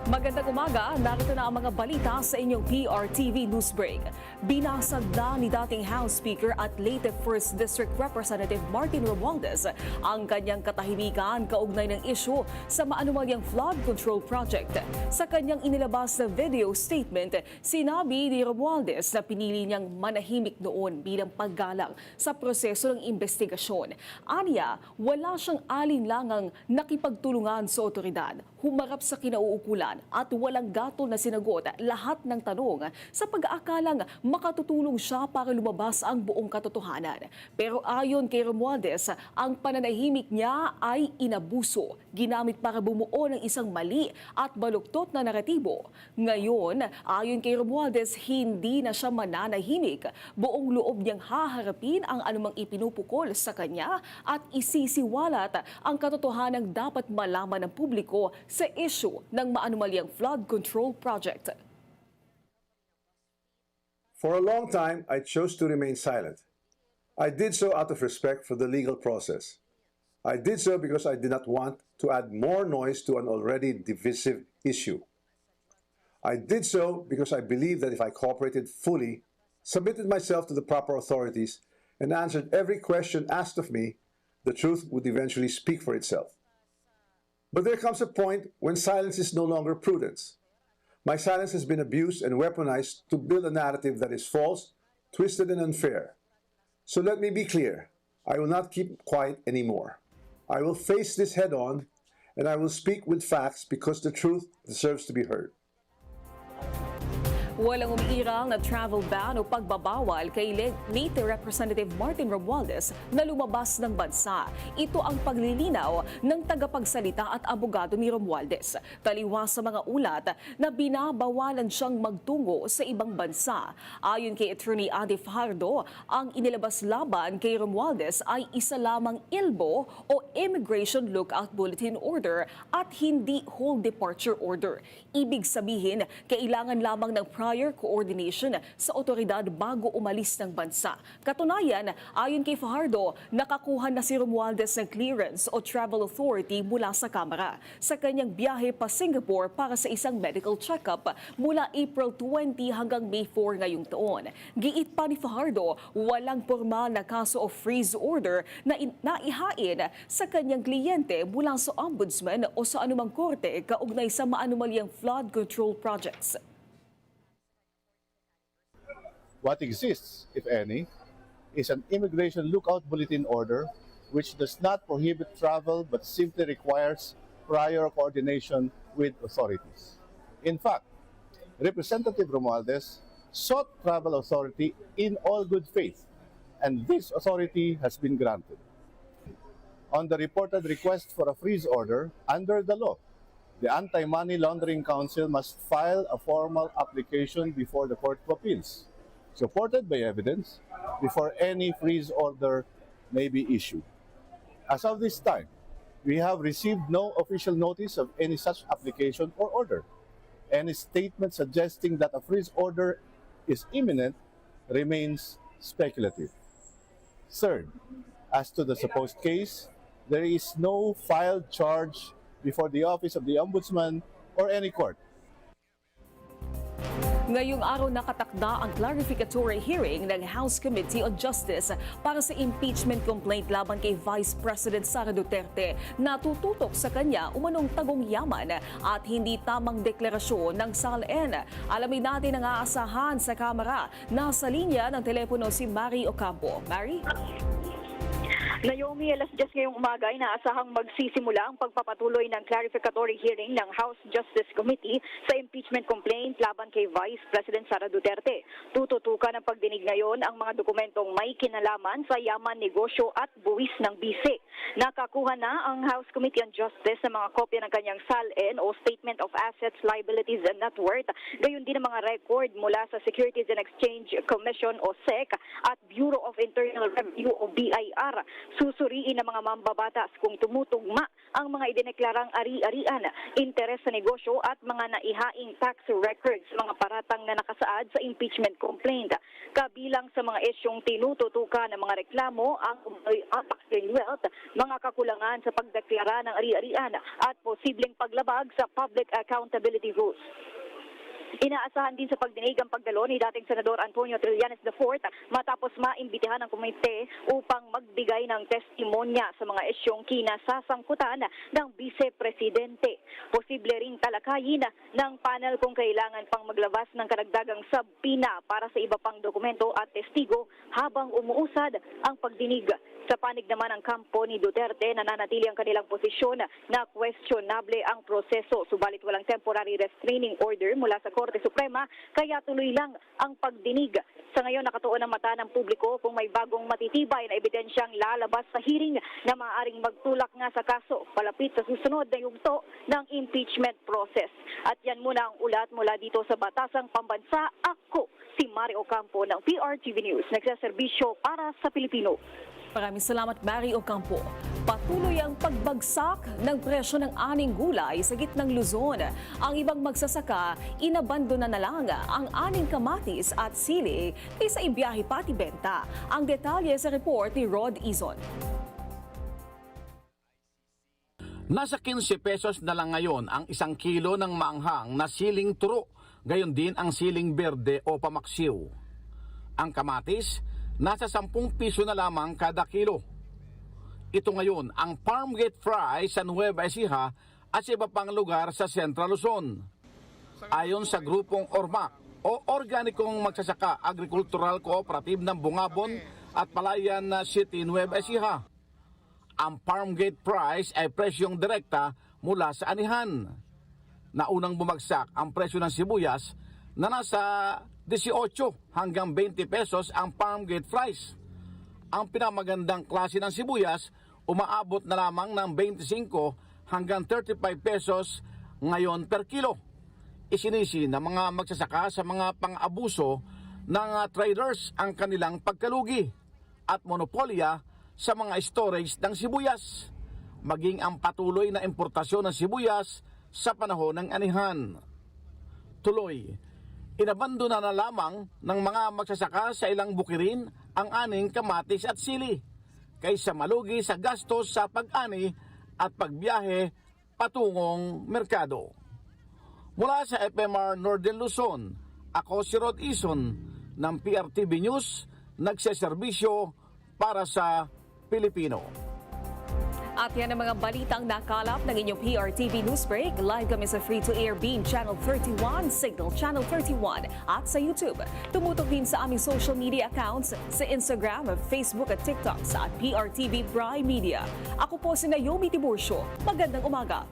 Magandang umaga, narito na ang mga balita sa inyong PRTV News Break. Binasag na ni dating House Speaker at Leyte 1st District Representative Martin Romualdez ang kanyang katahimikan kaugnay ng isyu sa maanumalyang flood control project. Sa kanyang inilabas na video statement, sinabi ni Romualdez na pinili niyang manahimik noon bilang paggalang sa proseso ng investigasyon. Aniya, wala siyang alinlangang nakipagtulungan sa otoridad, humarap sa kinauukulan at walang gatol na sinagot lahat ng tanong sa pag-aakalang makatutulong siya para lumabas ang buong katotohanan. Pero ayon kay Romualdez, ang pananahimik niya ay inabuso, ginamit para bumuo ng isang mali at baluktot na naratibo. Ngayon, ayon kay Romualdez, hindi na siya mananahimik. Buong loob niyang haharapin ang anumang ipinupukol sa kanya at isisiwalat ang katotohanang dapat malaman ng publiko sa issue ng maanumalyang flood control project. For a long time, I chose to remain silent. I did so out of respect for the legal process. I did so because I did not want to add more noise to an already divisive issue. I did so because I believed that if I cooperated fully, submitted myself to the proper authorities, and answered every question asked of me, the truth would eventually speak for itself. But there comes a point when silence is no longer prudence. My silence has been abused and weaponized to build a narrative that is false, twisted, and unfair. So let me be clear. I will not keep quiet anymore. I will face this head on, and I will speak with facts because the truth deserves to be heard. Walang umiiral na travel ban o pagbabawal kay Leyte Representative Martin Romualdez na lumabas ng bansa. Ito ang paglilinaw ng tagapagsalita at abogado ni Romualdez. Taliwas sa mga ulat na binabawalan siyang magtungo sa ibang bansa. Ayon kay Attorney Ade Fajardo, ang inilabas laban kay Romualdez ay isa lamang ILBO o Immigration Lookout Bulletin Order at hindi whole departure order. Ibig sabihin, kailangan lamang ng prior coordination sa otoridad bago umalis ng bansa. Katunayan, ayon kay Fajardo, nakakuha na si Romualdez ng clearance o travel authority mula sa Kamara sa kanyang biyahe pa Singapore para sa isang medical check-up mula April 20 hanggang May 4 ngayong taon. Giit pa ni Fajardo, walang formal na kaso o freeze order na naihain sa kanyang kliyente mula sa ombudsman o sa anumang korte kaugnay sa maanumalyang flood control projects. What exists, if any, is an Immigration Lookout Bulletin Order which does not prohibit travel but simply requires prior coordination with authorities. In fact, Representative Romualdez sought travel authority in all good faith, and this authority has been granted. On the reported request for a freeze order, under the law, the Anti-Money Laundering Council must file a formal application before the Court of Appeals, supported by evidence, before any freeze order may be issued. As of this time, we have received no official notice of any such application or order. Any statement suggesting that a freeze order is imminent remains speculative. Third, as to the supposed case, there is no filed charge before the Office of the Ombudsman or any court. Ngayong araw nakatakda ang clarificatory hearing ng House Committee on Justice para sa impeachment complaint laban kay Vice President Sara Duterte na tututok sa kanya umanong tagong yaman at hindi tamang deklarasyon ng SALN. Alamin natin ang aasahan sa Kamara. Nasa linya ng telepono si Mary Ocampo. Mary? Naomi, alas 10 ngayong umaga ay naasahang magsisimula ang pagpapatuloy ng clarificatory hearing ng House Justice Committee sa impeachment complaint laban kay Vice President Sara Duterte. Tututukan ng pagdinig ngayon ang mga dokumentong may kinalaman sa yaman, negosyo at buwis ng bise. Nakakuha na ang House Committee on Justice ng mga kopya ng kanyang SALN o Statement of Assets, Liabilities and Net Worth, gayon din ang mga record mula sa Securities and Exchange Commission o SEC at Bureau of Internal Revenue o BIR. Susuriin ng mga mambabatas kung tumutugma ang mga idineklarang ari-arian, interes sa negosyo at mga naihaing tax records, mga paratang na nakasaad sa impeachment complaint. Kabilang sa mga isyong tinututukan ng mga reklamo ang tax wealth, mga mga kakulangan sa pagdeklara ng ari-arian at posibleng paglabag sa public accountability rules. Inaasahan din sa pagdinig ang pagdalo ni dating Senador Antonio Trillanes IV matapos maimbitahan ng komite upang magbigay ng testimonya sa mga isyong kinasasangkutan ng Vice-Presidente. Posible ring talakayin ng panel kung kailangan pang maglabas ng karagdagang subpoena para sa iba pang dokumento at testigo habang umuusad ang pagdinig. Sa panig naman ng kampo ni Duterte, nananatili ang kanilang posisyon na questionable ang proseso. Subalit walang temporary restraining order mula sa Korte Suprema, kaya tuloy lang ang pagdinig. Sa ngayon, nakatuon ang mata ng publiko kung may bagong matitibay na ebidensyang lalabas sa hearing na maaaring magtulak nga sa kaso palapit sa susunod na yugto ng impeachment process. At yan muna ang ulat mula dito sa Batasang Pambansa. Ako si Mario Ocampo ng PRTV News, nagsaserbisyo para sa Pilipino. Maraming salamat, Mary Ocampo. Patuloy ang pagbagsak ng presyo ng aning gulay sa gitnang Luzon. Ang ibang magsasaka, inabandona na lang ang aning kamatis at sili kaysa ibiyahe pati benta. Ang detalye sa report ni Rod Izon. Nasa 15 pesos na lang ngayon ang 1 kilo ng maanghang na siling turo, gayon din ang siling berde o pamaksiw. Ang kamatis, nasa 10 piso na lamang kada kilo. Ito ngayon ang farm gate fry sa Nueva Ecija at sa iba pang lugar sa Central Luzon. Ayon sa grupong ORMA o Organikong Magsasaka Agricultural Cooperative ng Bungabon at Palayan City, Nueva Ecija, ang farm gate price ay presyong direkta mula sa anihan. Naunang bumagsak ang presyo ng sibuyas na nasa 18 hanggang 20 pesos ang farm gate price. Ang pinamagandang klase ng sibuyas umaabot na lamang ng 25 hanggang 35 pesos ngayon per kilo. Isinisi ng mga magsasaka sa mga pang-abuso ng traders ang kanilang pagkalugi at monopolya sa mga storage ng sibuyas, maging ang patuloy na importasyon ng sibuyas sa panahon ng anihan. Tuloy, inabandona na lamang ng mga magsasaka sa ilang bukirin ang aning kamatis at sili kaysa malugi sa gastos sa pag-ani at pagbiyahe patungong merkado. Mula sa FMR Northern Luzon, ako si Rod Izon ng PRTV News, nagseserbisyo para sa Pilipino. At yan ang mga balitang nakalap ng inyong PRTV Newsbreak. Live kami sa free-to-air Beam Channel 31, Signal Channel 31 at sa YouTube. Tumutok din sa aming social media accounts sa Instagram, Facebook at TikTok sa PRTV Prime Media. Ako po si Naomi Tiburcio. Magandang umaga.